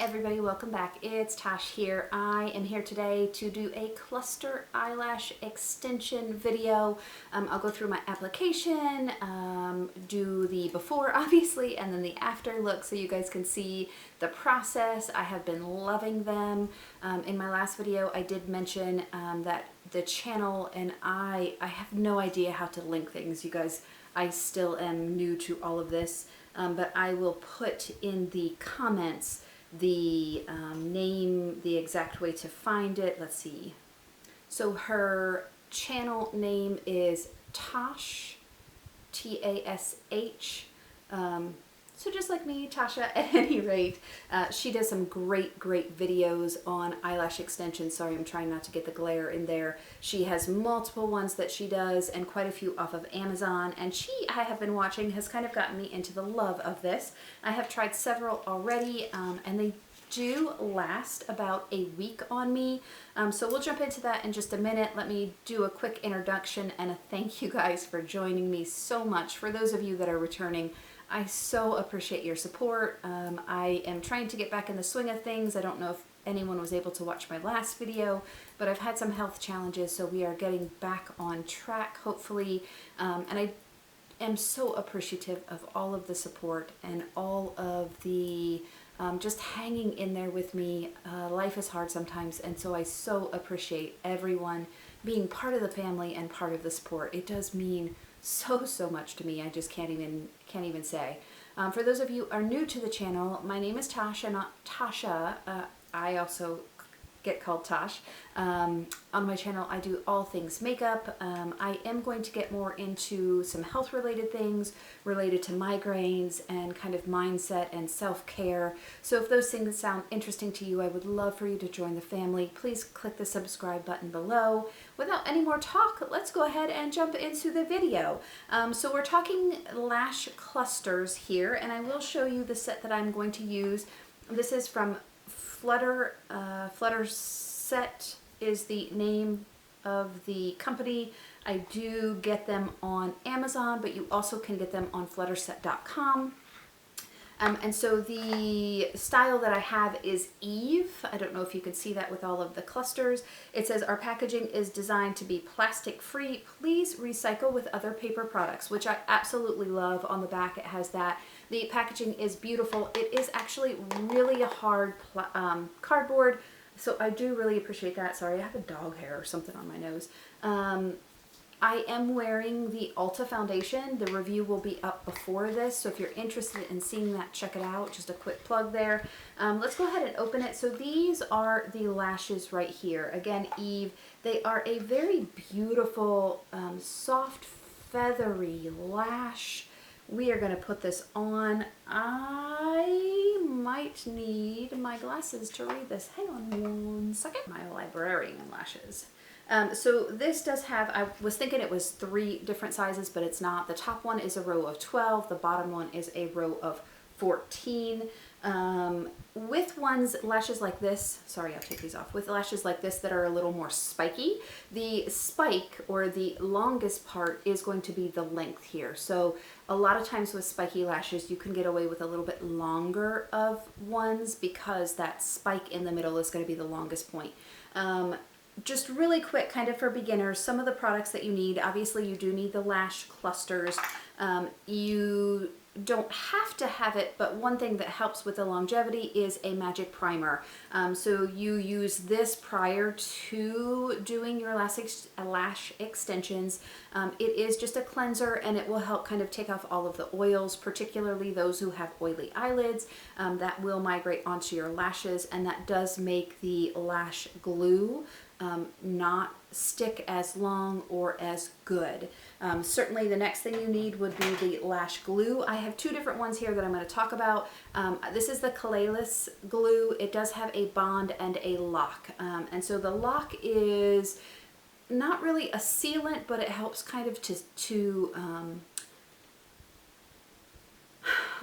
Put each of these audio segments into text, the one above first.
everybody, welcome back. It's Tash here. I am here today to do a cluster eyelash extension video. I'll go through my application, do the before obviously, and then the after look so you guys can see the process. I have been loving them. In my last video I did mention that the channel and I have no idea how to link things, you guys. I still am new to all of this. But I will put in the comments the name, the exact way to find it. Let's see. So her channel name is Tash, T-A-S-H. So just like me, Tasha, at any rate, she does some great videos on eyelash extensions. Sorry, I'm trying not to get the glare in there. She has multiple ones that she does and quite a few off of Amazon. And she, I have been watching, has kind of gotten me into the love of this. I have tried several already, and they do last about a week on me. So we'll jump into that in just a minute. Let me do a quick introduction and a thank you guys for joining me so much. For those of you that are returning, I so appreciate your support. I am trying to get back in the swing of things. I don't know if anyone was able to watch my last video, but I've had some health challenges, so we are getting back on track, hopefully. And I am so appreciative of all of the support and all of the just hanging in there with me. Life is hard sometimes, and so I so appreciate everyone being part of the family and part of the support. It does mean so much to me. I just can't even say. For those of you who are new to the channel, my name is Tasha, not Tasha. I also get called Tash. On my channel I do all things makeup. I am going to get more into some health related things related to migraines and kind of mindset and self-care. So if those things sound interesting to you, I would love for you to join the family. Please click the subscribe button below. Without any more talk, let's go ahead and jump into the video. So we're talking lash clusters here, and I will show you the set that I'm going to use. This is from FlutterSet is the name of the company. I do get them on Amazon, but you also can get them on FlutterSet.com. And so the style that I have is Eve. I don't know if you can see that with all of the clusters. It says our packaging is designed to be plastic free. Please recycle with other paper products, which I absolutely love. On the back it has that. The packaging is beautiful. It is actually really a hard cardboard, so I do really appreciate that. Sorry, I have a dog hair or something on my nose. I am wearing the Ulta foundation. The review will be up before this, so if you're interested in seeing that, check it out. Just a quick plug there. Let's go ahead and open it. So these are the lashes right here. Again, Eve. They are a very beautiful, soft, feathery lash. We are going to put this on. I might need my glasses to read this. Hang on one second. My librarian lashes. So this does have, I was thinking it was 3 different sizes, but it's not. The top one is a row of 12. The bottom one is a row of 14. With lashes like this, sorry, I'll take these off. With lashes like this that are a little more spiky, the spike or the longest part is going to be the length here. So a lot of times with spiky lashes, you can get away with a little bit longer of ones because that spike in the middle is going to be the longest point. Just really quick, kind of for beginners, some of the products that you need. Obviously you do need the lash clusters. You don't have to have it, but one thing that helps with the longevity is a magic primer. So you use this prior to doing your lash extensions. It is just a cleanser, and it will help kind of take off all of the oils, particularly those who have oily eyelids. That will migrate onto your lashes, and that does make the lash glue not stick as long or as good. Certainly the next thing you need would be the lash glue. I have 2 different ones here that I'm going to talk about. This is the Lash Glue. It does have a bond and a lock. And so the lock is not really a sealant, but it helps kind of to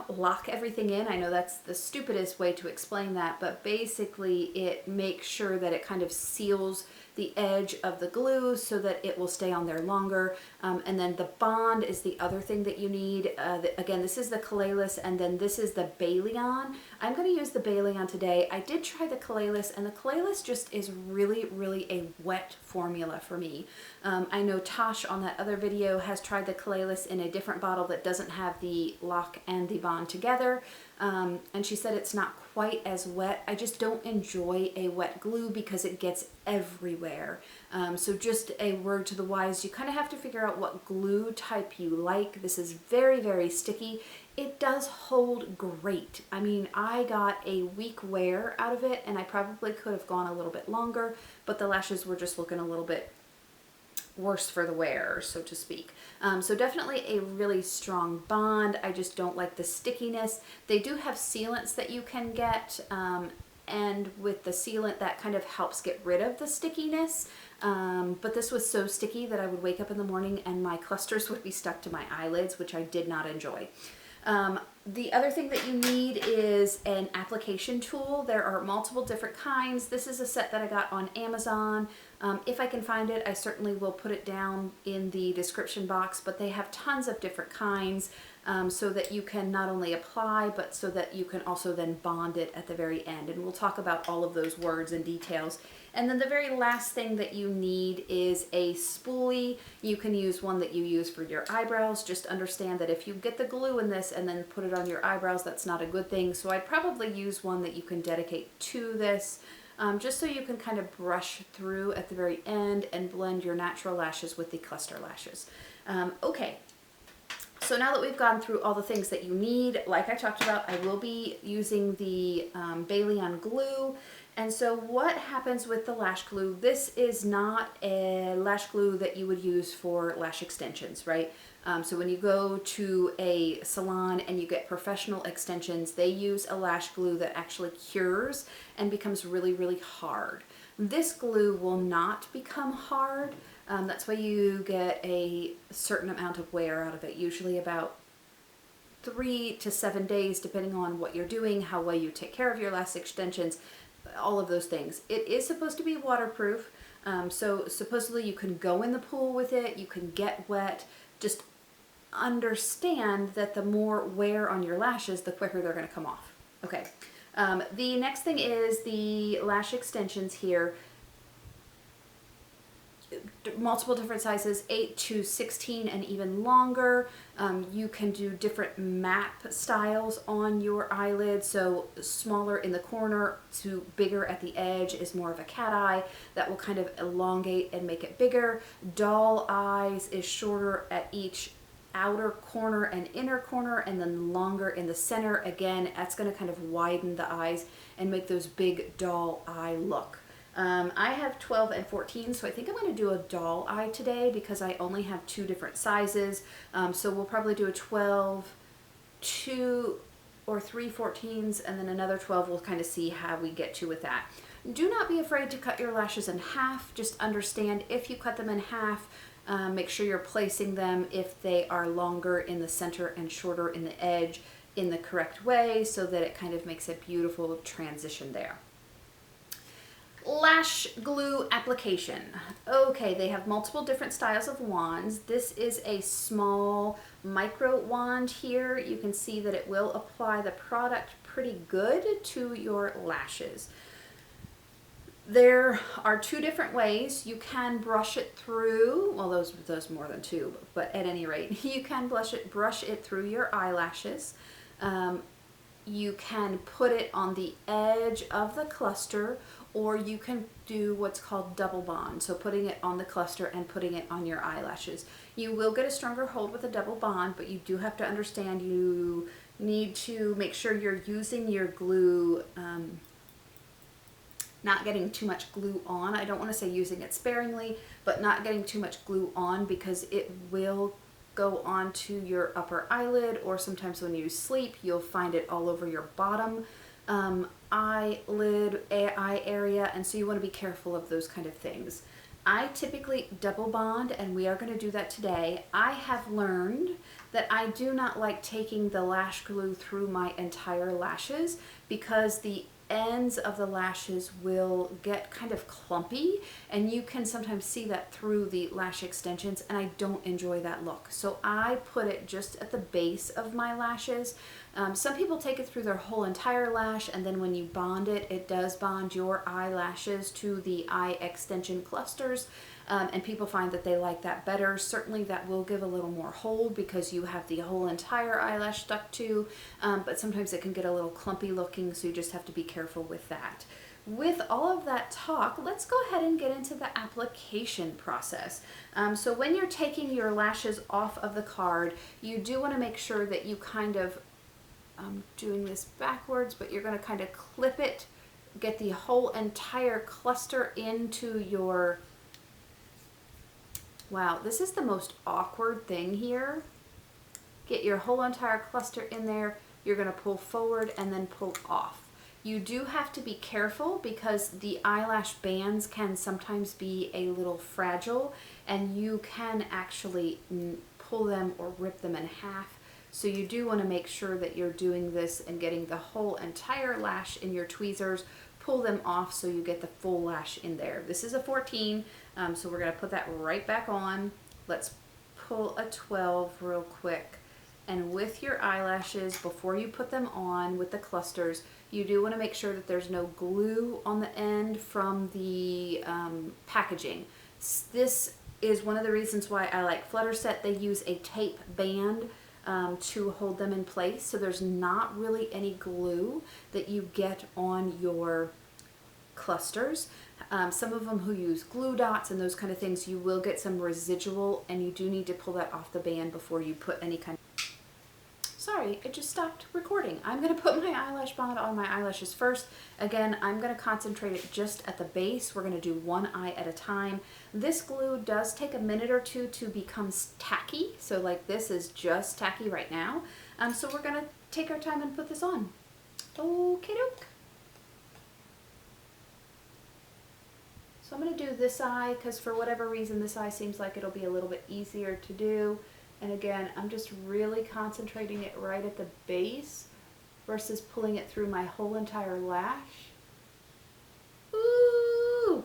lock everything in. I know that's the stupidest way to explain that, but basically it makes sure that it kind of seals the edge of the glue so that it will stay on there longer. And then the bond is the other thing that you need. Again, this is the Calalis, and then this is the Baleon. I'm going to use the Baleon today. I did try the Calalis, and the Calalis just is really, really a wet formula for me. I know Tosh on that other video has tried the Calalis in a different bottle that doesn't have the lock and the bond together. And she said it's not quite as wet. I just don't enjoy a wet glue because it gets everywhere. So just a word to the wise, you kind of have to figure out what glue type you like. This is very, very sticky. It does hold great. I mean, I got a week wear out of it, and I probably could have gone a little bit longer, but the lashes were just looking a little bit worse for the wearer, so to speak. So definitely a really strong bond. I just don't like the stickiness. They do have sealants that you can get, and with the sealant that kind of helps get rid of the stickiness. But this was so sticky that I would wake up in the morning and my clusters would be stuck to my eyelids, which I did not enjoy. The other thing that you need is an application tool. There are multiple different kinds. This is a set that I got on Amazon. If I can find it, I certainly will put it down in the description box, but they have tons of different kinds, so that you can not only apply, but so that you can also then bond it at the very end. And we'll talk about all of those words and details. And then the very last thing that you need is a spoolie. You can use one that you use for your eyebrows. Just understand that if you get the glue in this and then put it on your eyebrows, that's not a good thing. So I'd probably use one that you can dedicate to this, just so you can kind of brush through at the very end and blend your natural lashes with the cluster lashes. Okay. So now that we've gone through all the things that you need, like I talked about, I will be using the Baleon glue. And so what happens with the lash glue, this is not a lash glue that you would use for lash extensions, right? So when you go to a salon and you get professional extensions, they use a lash glue that actually cures and becomes really, really hard. This glue will not become hard. That's why you get a certain amount of wear out of it, usually about 3 to 7 days, depending on what you're doing, how well you take care of your lash extensions, all of those things. It is supposed to be waterproof, so supposedly you can go in the pool with it, you can get wet. Just understand that the more wear on your lashes, the quicker they're going to come off. Okay. The next thing is the lash extensions here. Multiple different sizes, 8 to 16 and even longer. You can do different map styles on your eyelid, so smaller in the corner to bigger at the edge is more of a cat eye. That will kind of elongate and make it bigger. Doll eyes is shorter at each outer corner and inner corner, and then longer in the center. Again, that's going to kind of widen the eyes and make those big doll eye look. I have 12 and 14, so I think I'm going to do a doll eye today because I only have 2 different sizes. So we'll probably do a 12, 2 or 3 14s, and then another 12. We'll kind of see how we get to with that. Do not be afraid to cut your lashes in half. Just understand if you cut them in half, make sure you're placing them, if they are longer in the center and shorter in the edge, in the correct way, so that it kind of makes a beautiful transition there. Lash glue application. Okay, they have multiple different styles of wands. This is a small micro wand here. You can see that it will apply the product pretty good to your lashes. There are 2 different ways. You can brush it through, well, those more than 2, but at any rate, you can brush it through your eyelashes. You can put it on the edge of the cluster, or you can do what's called double bond, so putting it on the cluster and putting it on your eyelashes. You will get a stronger hold with a double bond, but you do have to understand you need to make sure you're using your glue, not getting too much glue on. I don't want to say using it sparingly, but not getting too much glue on, because it will go onto your upper eyelid, or sometimes when you sleep, you'll find it all over your bottom eyelid, eye area, and so you want to be careful of those kind of things. I typically double bond, and we are going to do that today. I have learned that I do not like taking the lash glue through my entire lashes, because the ends of the lashes will get kind of clumpy, and you can sometimes see that through the lash extensions, and I don't enjoy that look. So I put it just at the base of my lashes. Some people take it through their whole entire lash, and then when you bond it, it does bond your eyelashes to the eye extension clusters. And people find that they like that better. Certainly that will give a little more hold because you have the whole entire eyelash stuck to, but sometimes it can get a little clumpy looking, so you just have to be careful with that. With all of that talk, let's go ahead and get into the application process. So when you're taking your lashes off of the card, you do want to make sure that you kind of, I'm doing this backwards, but you're going to kind of clip it, get the whole entire cluster into your, wow, this is the most awkward thing here. Get your whole entire cluster in there. You're going to pull forward and then pull off. You do have to be careful because the eyelash bands can sometimes be a little fragile, and you can actually pull them or rip them in half. So you do want to make sure that you're doing this and getting the whole entire lash in your tweezers. Pull them off so you get the full lash in there. This is a 14, so we're going to put that right back on. Let's pull a 12 real quick. And with your eyelashes, before you put them on with the clusters, you do want to make sure that there's no glue on the end from the packaging. This is one of the reasons why I like FlutterSet. They use a tape band to hold them in place, so there's not really any glue that you get on your clusters. Some of them who use glue dots and those kind of things, you will get some residual, and you do need to pull that off the band before you put any kind of... Sorry, it just stopped recording. I'm going to put my eyelash bond on my eyelashes first. Again, I'm going to concentrate it just at the base. We're going to do one eye at a time. This glue does take a minute or two to become tacky. So like this is just tacky right now. So we're going to take our time and put this on. Okie doke. So I'm going to do this eye because for whatever reason this eye seems like it'll be a little bit easier to do. And again, I'm just really concentrating it right at the base versus pulling it through my whole entire lash. Ooh!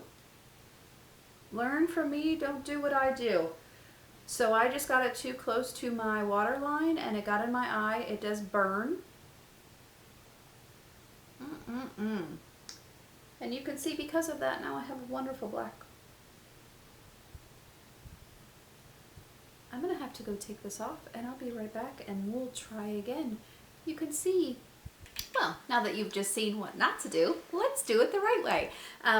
Learn from me, don't do what I do. So I just got it too close to my waterline and it got in my eye. It does burn. And you can see because of that now I have a wonderful black. I'm gonna have to go take this off and I'll be right back and we'll try again. You can see, well, now that you've just seen what not to do, let's do it the right way.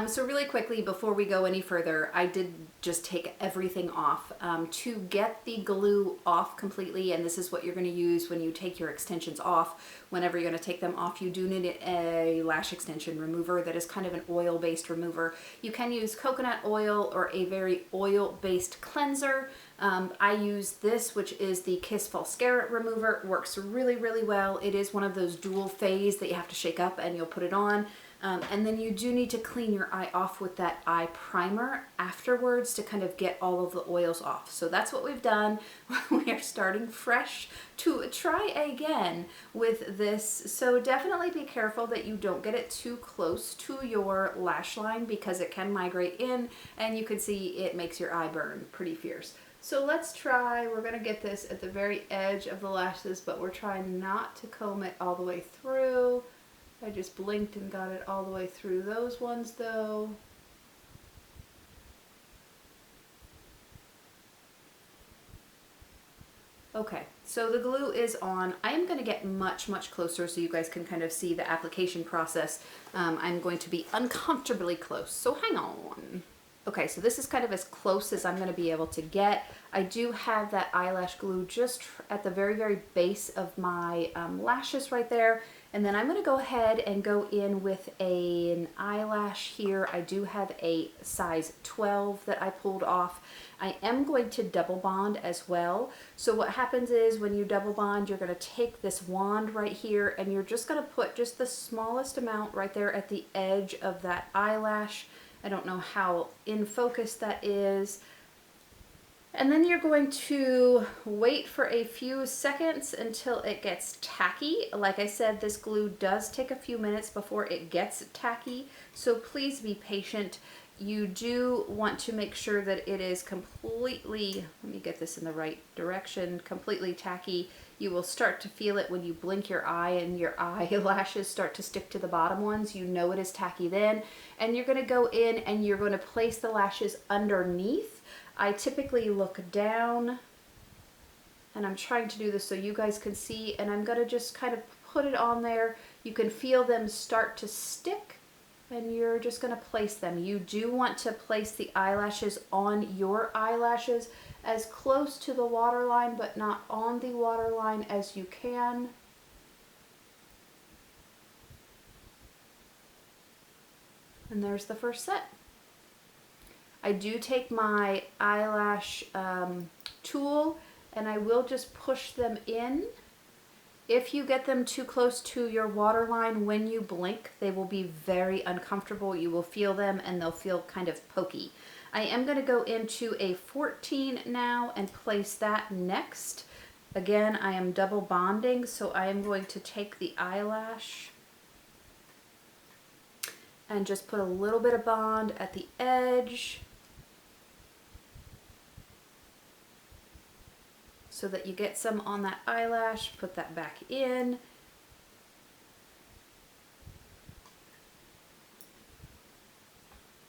So really quickly, before we go any further, I did just take everything off to get the glue off completely, and this is what you're gonna use when you take your extensions off. Whenever you're gonna take them off, you do need a lash extension remover that is kind of an oil-based remover. You can use coconut oil or a very oil-based cleanser. I use this, which is the Kiss Falsies remover. It works really, really well. It is one of those dual phase that you have to shake up and you'll put it on. And then you do need to clean your eye off with that eye primer afterwards to kind of get all of the oils off. So that's what we've done. We are starting fresh to try again with this. So definitely be careful that you don't get it too close to your lash line because it can migrate in and you can see it makes your eye burn pretty fierce. So let's try, we're gonna get this at the very edge of the lashes, but we're trying not to comb it all the way through. I just blinked and got it all the way through those ones though. Okay, so the glue is on. I am going to get much, much closer so you guys can kind of see the application process. I'm going to be uncomfortably close, so hang on. Okay, so this is kind of as close as I'm going to be able to get. I do have that eyelash glue just at the very, very base of my lashes right there. And then I'm going to go ahead and go in with an eyelash here. I do have a size 12 that I pulled off. I am going to double bond as well. So what happens is when you double bond, you're going to take this wand right here and you're just going to put just the smallest amount right there at the edge of that eyelash. I don't know how in focus that is. And then you're going to wait for a few seconds until it gets tacky. Like I said, this glue does take a few minutes before it gets tacky, so please be patient. You do want to make sure that it is completely, let me get this in the right direction, completely tacky. You will start to feel it when you blink your eye and your eyelashes start to stick to the bottom ones. You know it is tacky then. And you're going to go in and you're going to place the lashes underneath. I typically look down, and I'm trying to do this so you guys can see, and I'm going to just kind of put it on there. You can feel them start to stick, and you're just going to place them. You do want to place the eyelashes on your eyelashes as close to the waterline, but not on the waterline as you can. And there's the first set. I do take my eyelash tool and I will just push them in. If you get them too close to your waterline when you blink, they will be very uncomfortable. You will feel them and they'll feel kind of pokey. I am going to go into a 14 now and place that next. Again, I am double bonding, so I am going to take the eyelash and just put a little bit of bond at the edge so that you get some on that eyelash. Put that back in.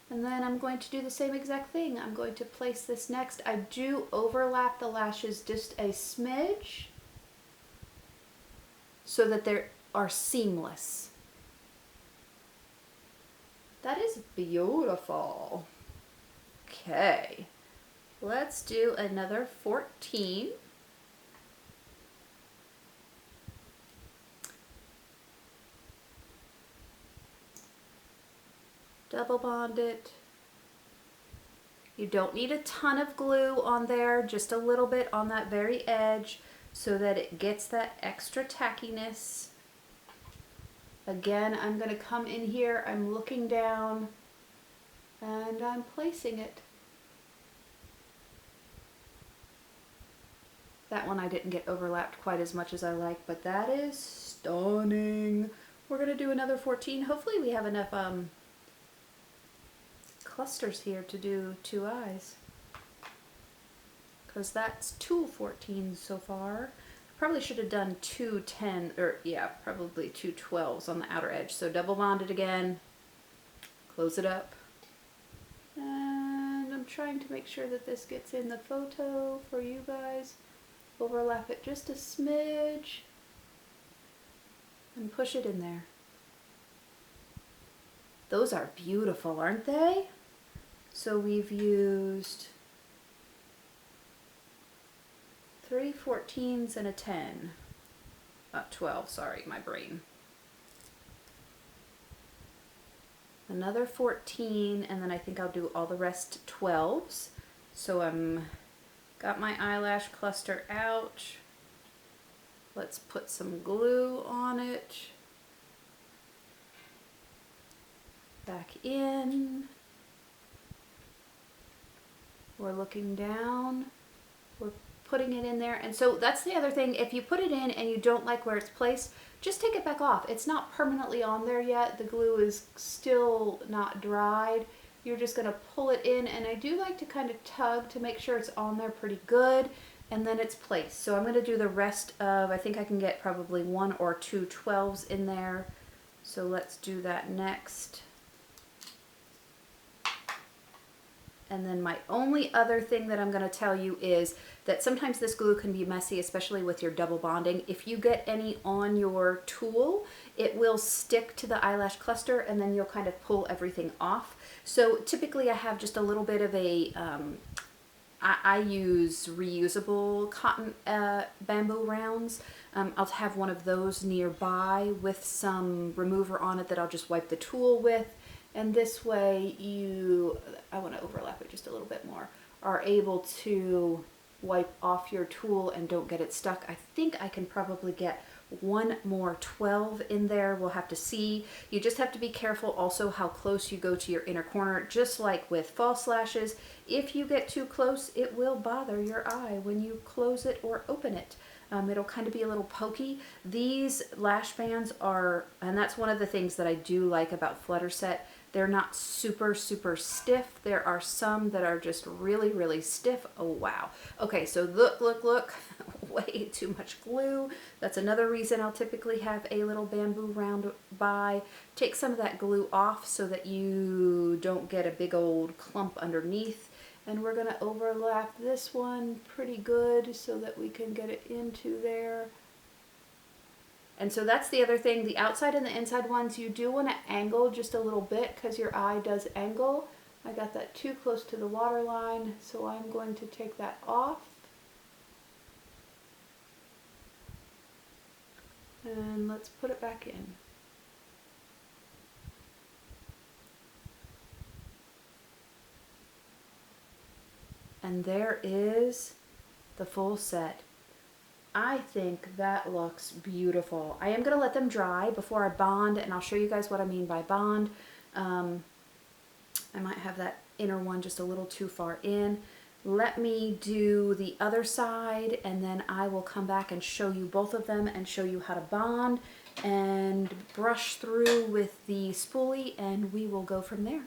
And then I'm going to do the same exact thing. I'm going to place this next. I do overlap the lashes just a smidge so that they are seamless. That is beautiful. Okay, let's do another 14. Double bond it. You don't need a ton of glue on there, just a little bit on that very edge so that it gets that extra tackiness. Again, I'm going to come in here, I'm looking down, and I'm placing it. That one I didn't get overlapped quite as much as I like, but that is stunning. We're going to do another 14. Hopefully we have enough clusters here to do 2 eyes, because that's 2 14s so far. Probably should have done 2 10, or yeah, probably 2 12s on the outer edge. So double bond it again, close it up, and I'm trying to make sure that this gets in the photo for you guys. Overlap it just a smidge and push it in there. Those are beautiful, aren't they? So we've used 3 14s and a 10. 12, sorry, my brain. Another 14, and then I think I'll do all the rest 12s. So I'm got my eyelash cluster out. Let's put some glue on it. Back in. We're looking down. We're putting it in there. And so that's the other thing. If you put it in and you don't like where it's placed, just take it back off. It's not permanently on there yet. The glue is still not dried. You're just going to pull it in, and I do like to kind of tug to make sure it's on there pretty good, and then it's placed. So I'm going to do the rest of, I think I can get probably 1 or 2 12s in there. So let's do that next. And then my only other thing that I'm going to tell you is that sometimes this glue can be messy, especially with your double bonding. If you get any on your tool, it will stick to the eyelash cluster, and then you'll kind of pull everything off. So typically I have just a little bit of a, I use reusable cotton bamboo rounds. I'll have one of those nearby with some remover on it that I'll just wipe the tool with. And this way you, I want to overlap it just a little bit more, are able to wipe off your tool and don't get it stuck. I think I can probably get one more 12 in there. We'll have to see. You just have to be careful also how close you go to your inner corner. Just like with false lashes, if you get too close, it will bother your eye when you close it or open it. It'll kind of be a little pokey. These lash bands are, and that's one of the things that I do like about FlutterSet, they're not super, super stiff. There are some that are just really, really stiff. Oh, wow. Okay, so look, way too much glue. That's another reason I'll typically have a little bamboo round by. Take some of that glue off so that you don't get a big old clump underneath. And we're gonna overlap this one pretty good so that we can get it into there. And so that's the other thing, the outside and the inside ones, you do want to angle just a little bit because your eye does angle. I got that too close to the water line, so I'm going to take that off. And let's put it back in. And there is the full set. I think that looks beautiful. I am going to let them dry before I bond, and I'll show you guys what I mean by bond. I might have that inner one just a little too far in. Let me do the other side, and then I will come back and show you both of them and show you how to bond and brush through with the spoolie, and we will go from there.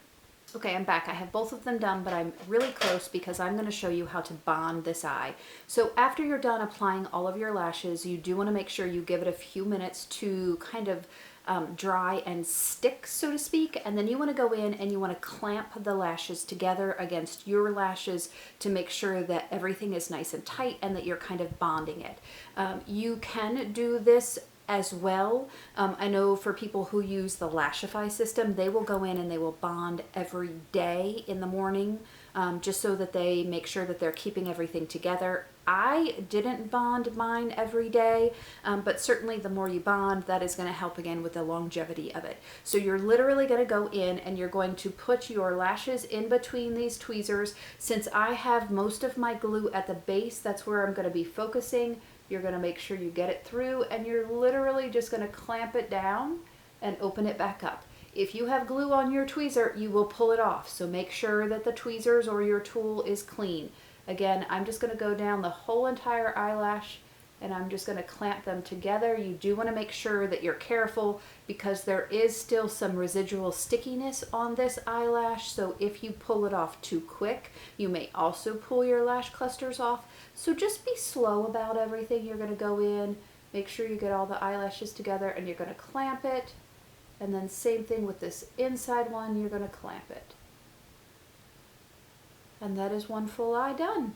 Okay, I'm back. I have both of them done, but I'm really close because I'm going to show you how to bond this eye. So after you're done applying all of your lashes, you do want to make sure you give it a few minutes to kind of dry and stick, so to speak, and then you want to go in and you want to clamp the lashes together against your lashes to make sure that everything is nice and tight and that you're kind of bonding it. You can do this as well. I know for people who use the Lashify system, they will go in and they will bond every day in the morning, just so that they make sure that they're keeping everything together. I didn't bond mine every day, but certainly the more you bond, that is going to help again with the longevity of it. So you're literally going to go in and you're going to put your lashes in between these tweezers. Since I have most of my glue at the base, that's where I'm going to be focusing. You're going to make sure you get it through, and you're literally just going to clamp it down and open it back up. If you have glue on your tweezer, you will pull it off. So make sure that the tweezers or your tool is clean. Again, I'm just going to go down the whole entire eyelash, and I'm just going to clamp them together. You do want to make sure that you're careful because there is still some residual stickiness on this eyelash. So if you pull it off too quick, you may also pull your lash clusters off. So just be slow about everything. You're going to go in, make sure you get all the eyelashes together, and you're going to clamp it. And then same thing with this inside one, you're going to clamp it. And that is one full eye done.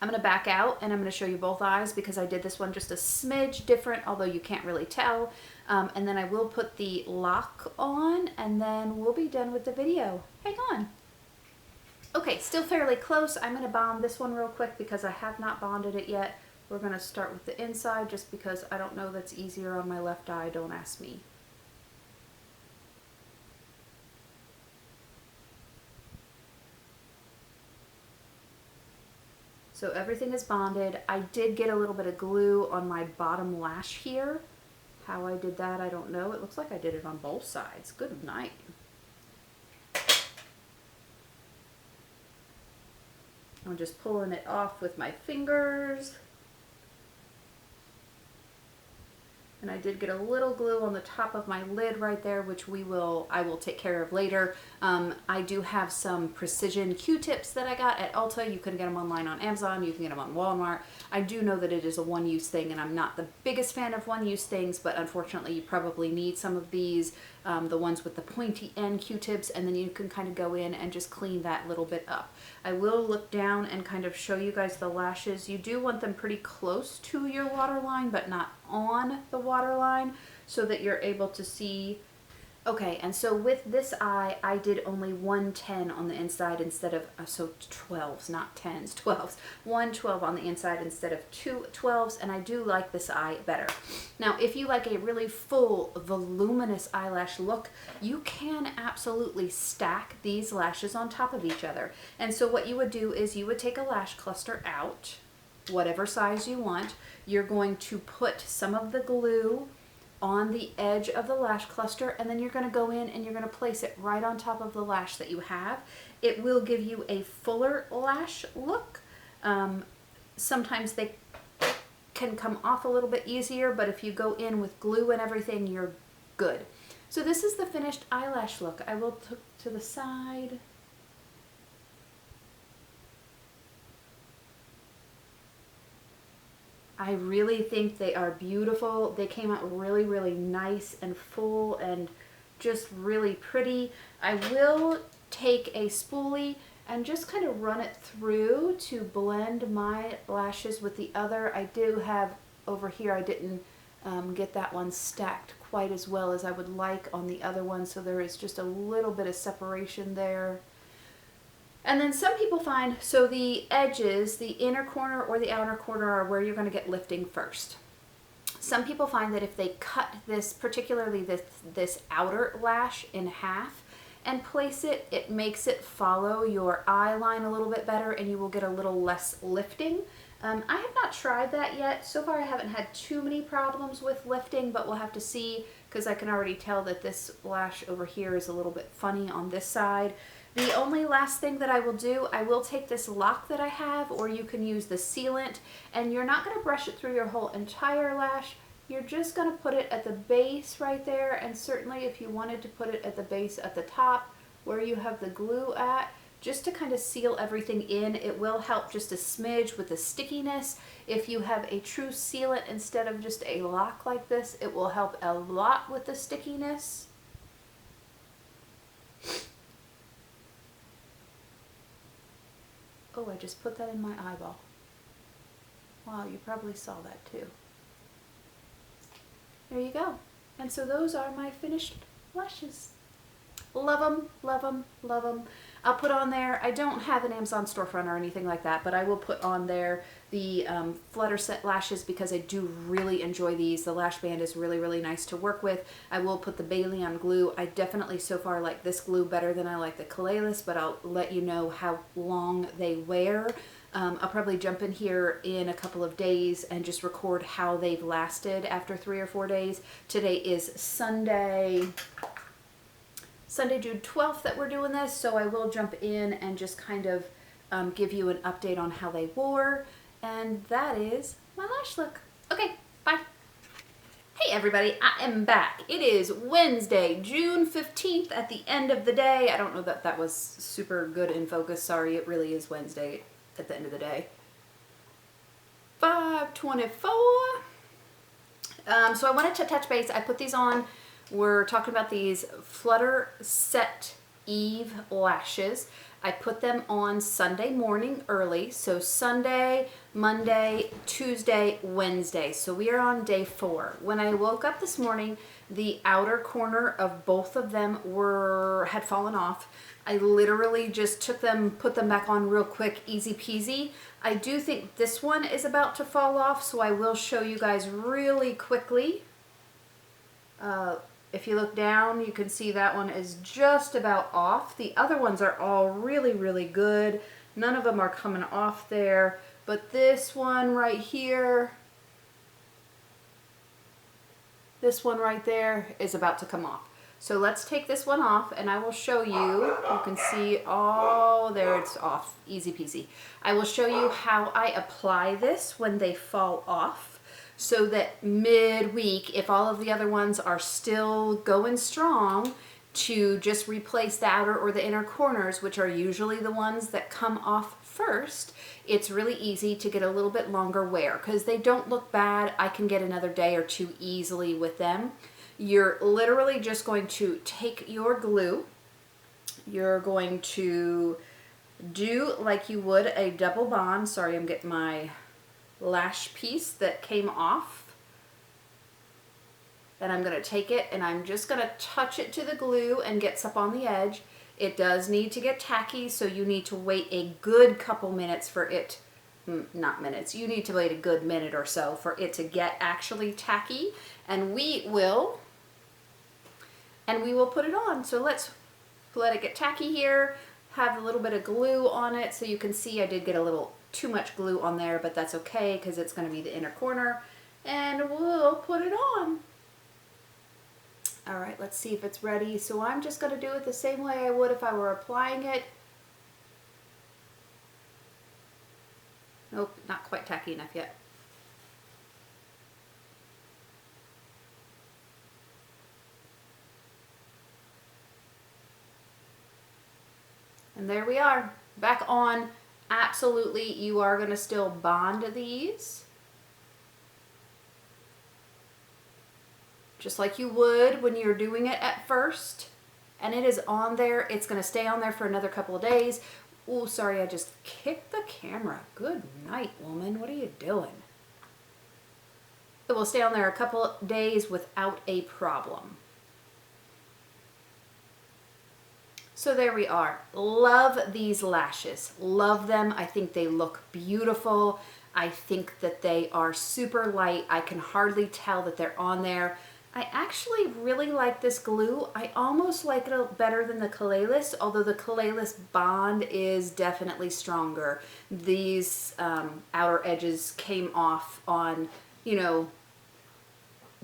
I'm going to back out and I'm going to show you both eyes because I did this one just a smidge different, although you can't really tell. And then I will put the lock on and then we'll be done with the video. Hang on. Okay, still fairly close. I'm going to bond this one real quick because I have not bonded it yet. We're going to start with the inside just because I don't know that's easier on my left eye. Don't ask me. So everything is bonded. I did get a little bit of glue on my bottom lash here. How I did that, I don't know. It looks like I did it on both sides. Good night. I'm just pulling it off with my fingers. And I did get a little glue on the top of my lid right there, which I will take care of later. I do have some precision Q-tips that I got at Ulta. You can get them online on Amazon. You can get them on Walmart. I do know that it is a one-use thing, and I'm not the biggest fan of one-use things, but unfortunately you probably need some of these, the ones with the pointy end Q-tips, and then you can kind of go in and just clean that little bit up. I will look down and kind of show you guys the lashes. You do want them pretty close to your waterline, but not on the waterline, so that you're able to see. Okay, and so with this eye, I did only 110 on the inside instead of, so 12s, not 10s, 12s. 112 on the inside instead of 2 12s, and I do like this eye better. Now, if you like a really full, voluminous eyelash look, you can absolutely stack these lashes on top of each other. And so what you would do is you would take a lash cluster out, whatever size you want. You're going to put some of the glue on the edge of the lash cluster, and then you're going to go in and you're going to place it right on top of the lash that you have. It will give you a fuller lash look. Sometimes they can come off a little bit easier, but if you go in with glue and everything, you're good. So this is the finished eyelash look. I will put to the side. I really think they are beautiful. They came out really, really nice and full and just really pretty. I will take a spoolie and just kind of run it through to blend my lashes with the other. I do have over here, I didn't get that one stacked quite as well as I would like on the other one, so there is just a little bit of separation there. And then some people find, so the edges, the inner corner or the outer corner are where you're going to get lifting first. Some people find that if they cut this, particularly this outer lash in half and place it, it makes it follow your eye line a little bit better and you will get a little less lifting. I have not tried that yet. So far I haven't had too many problems with lifting, but we'll have to see, because I can already tell that this lash over here is a little bit funny on this side. The only last thing that I will do, I will take this lock that I have, or you can use the sealant, and you're not going to brush it through your whole entire lash. You're just going to put it at the base right there, and certainly if you wanted to put it at the base at the top where you have the glue at, just to kind of seal everything in. It will help just a smidge with the stickiness. If you have a true sealant instead of just a lock like this, it will help a lot with the stickiness. Oh, I just put that in my eyeball. Wow, you probably saw that too. There you go. And so those are my finished lashes. Love them, love them, love them. I'll put on there, I don't have an Amazon storefront or anything like that, but I will put on there the FlutterSet lashes because I do really enjoy these. The lash band is really, really nice to work with. I will put the Bailey on glue. I definitely so far like this glue better than I like the Kalalis, but I'll let you know how long they wear. I'll probably jump in here in a couple of days and just record how they've lasted after 3 or 4 days. Today is Sunday, June 12th that we're doing this, so I will jump in and just kind of give you an update on how they wore. And that is my lash look. Okay, bye. Hey everybody, I am back. It is Wednesday, June 15th at the end of the day. I don't know that that was super good in focus. Sorry, it really is Wednesday at the end of the day. 5:24. So I wanted to touch base. I put these on. We're talking about these FlutterSet Eve lashes. I put them on Sunday morning early. So Sunday, Monday, Tuesday, Wednesday. So we are on day 4. When I woke up this morning, the outer corner of both of them had fallen off. I literally just took them, put them back on real quick, easy peasy. I do think this one is about to fall off, so I will show you guys really quickly. If you look down, you can see that one is just about off. The other ones are all really, really good. None of them are coming off there, but this one right here, this one right there is about to come off. So let's take this one off and I will show you. You can see, oh, there it's off, easy peasy. I will show you how I apply this when they fall off, so that midweek, if all of the other ones are still going strong, to just replace the outer or the inner corners, which are usually the ones that come off first. It's really easy to get a little bit longer wear because they don't look bad. I can get another day or 2 easily with them. You're literally just going to take your glue. You're going to do like you would a double bond. Sorry, I'm getting my lash piece that came off. And I'm going to take it and I'm just going to touch it to the glue and get some on the edge. It does need to get tacky, so you need to wait a good couple minutes for it, not minutes, you need to wait a good minute or so for it to get actually tacky, and we will put it on. So let's let it get tacky here, have a little bit of glue on it, so you can see I did get a little too much glue on there, but that's okay because it's going to be the inner corner, and we'll put it on. All right, let's see if it's ready. So I'm just going to do it the same way I would if I were applying it. Nope, not quite tacky enough yet. And there we are, back on. Absolutely, you are going to still bond these, just like you would when you're doing it at first. And it is on there. It's going to stay on there for another couple of days. Oh, sorry, I just kicked the camera. Good night, woman. What are you doing? It will stay on there a couple of days without a problem. So there we are. Love these lashes. Love them. I think they look beautiful. I think that they are super light. I can hardly tell that they're on there. I actually really like this glue. I almost like it better than the Calalis, although the Calalis bond is definitely stronger. These outer edges came off on, you know,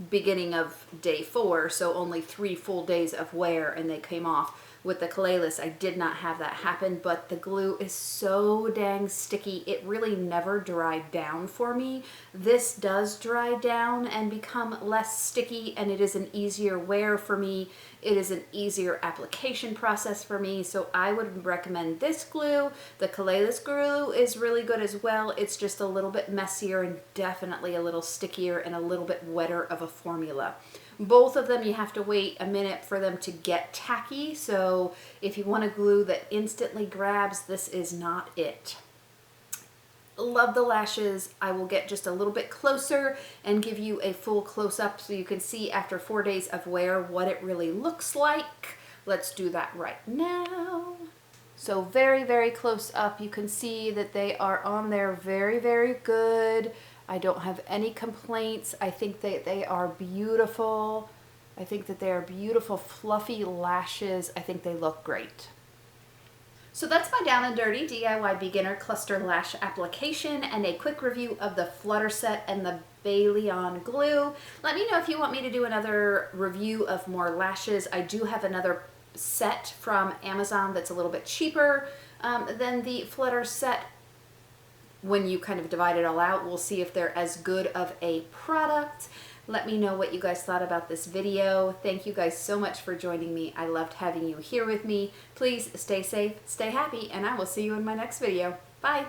beginning of day 4, so only 3 full days of wear, and they came off. With the Calalis, I did not have that happen, but the glue is so dang sticky. It really never dried down for me. This does dry down and become less sticky, and it is an easier wear for me. It is an easier application process for me, so I would recommend this glue. The Calalis glue is really good as well. It's just a little bit messier and definitely a little stickier and a little bit wetter of a formula. Both of them, you have to wait a minute for them to get tacky, so if you want a glue that instantly grabs, this is not it. Love the lashes. I will get just a little bit closer and give you a full close-up so you can see after 4 days of wear what it really looks like. Let's do that right now. So very, very close up, you can see that they are on there very, very good. I don't have any complaints. I think that they are beautiful. I think that they are beautiful, fluffy lashes. I think they look great. So that's my down and dirty DIY beginner cluster lash application and a quick review of the FlutterSet and the Bailey-on glue. Let me know if you want me to do another review of more lashes. I do have another set from Amazon that's a little bit cheaper than the FlutterSet. When you kind of divide it all out, we'll see if they're as good of a product. Let me know what you guys thought about this video. Thank you guys so much for joining me. I loved having you here with me. Please stay safe, stay happy, and I will see you in my next video. Bye.